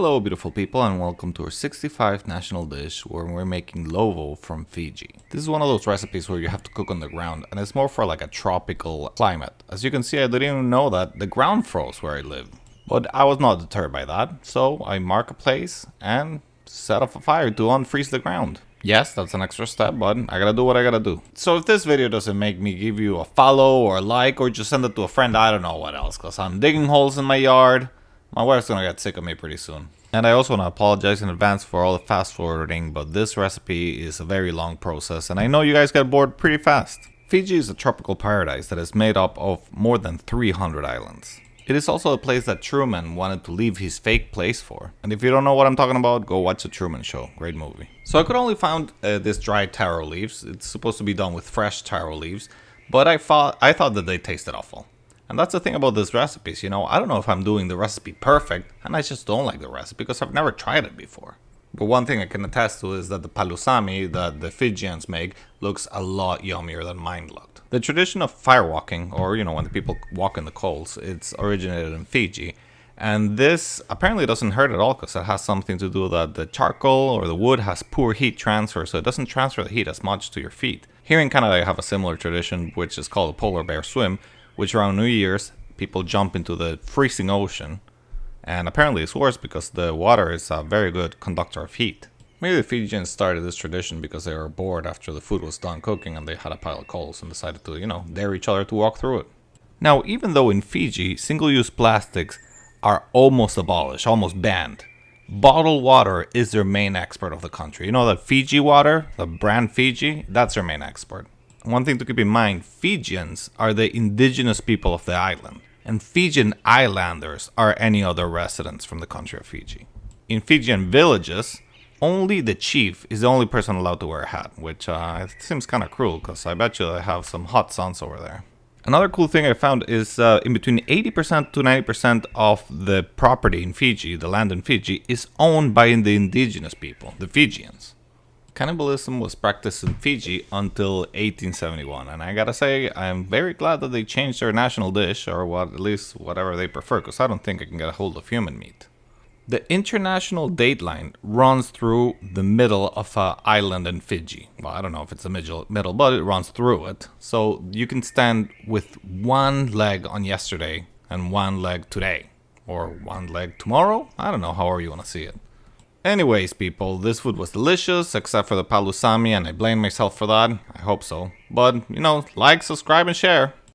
Hello beautiful people and welcome to our 65th national dish where we're making Lovo from Fiji. This is one of those recipes where you have to cook on the ground and it's more for like a tropical climate. As you can see, I didn't even know that the ground froze where I live. But I was not deterred by that, so I mark a place and set off a fire to unfreeze the ground. Yes, that's an extra step, but I gotta do what I gotta do. So if this video doesn't make me give you a follow or a like or just send it to a friend, I don't know what else, cause I'm digging holes in my yard. My wife's gonna get sick of me pretty soon. And I also want to apologize in advance for all the fast forwarding, but this recipe is a very long process and I know you guys get bored pretty fast. Fiji is a tropical paradise that is made up of more than 300 islands. It is also a place that Truman wanted to leave his fake place for. And if you don't know what I'm talking about, go watch The Truman Show. Great movie. So I could only find this dried taro leaves. It's supposed to be done with fresh taro leaves, but I thought that they tasted awful. And that's the thing about these recipes, you know, I don't know if I'm doing the recipe perfect, and I just don't like the recipe because I've never tried it before. But one thing I can attest to is that the palusami that the Fijians make looks a lot yummier than mine looked. The tradition of fire walking, or you know, when the people walk in the coals, it's originated in Fiji. And this apparently doesn't hurt at all because it has something to do that the charcoal or the wood has poor heat transfer, so it doesn't transfer the heat as much to your feet. Here in Canada I have a similar tradition which is called a polar bear swim, which around New Year's, people jump into the freezing ocean. And apparently it's worse because the water is a very good conductor of heat. Maybe the Fijians started this tradition because they were bored after the food was done cooking and they had a pile of coals and decided to, you know, dare each other to walk through it. Now, even though in Fiji, single-use plastics are almost abolished, almost banned, bottled water is their main export of the country. You know that Fiji water, the brand Fiji, that's their main export. One thing to keep in mind, Fijians are the indigenous people of the island, and Fijian islanders are any other residents from the country of Fiji. In Fijian villages, only the chief is the only person allowed to wear a hat, which seems kind of cruel because I bet you they have some hot suns over there. Another cool thing I found is in between 80% to 90% of the property in Fiji, the land in Fiji, is owned by the indigenous people, the Fijians. Cannibalism was practiced in Fiji until 1871, and I gotta say, I'm very glad that they changed their national dish, or what, at least whatever they prefer, because I don't think I can get a hold of human meat. The international dateline runs through the middle of an island in Fiji. Well, I don't know if it's the middle, but it runs through it. So you can stand with one leg on yesterday and one leg today, or one leg tomorrow. I don't know, however you want to see it. Anyways, people, this food was delicious, except for the palusami, and I blame myself for that. I hope so. But, you know, like, subscribe, and share.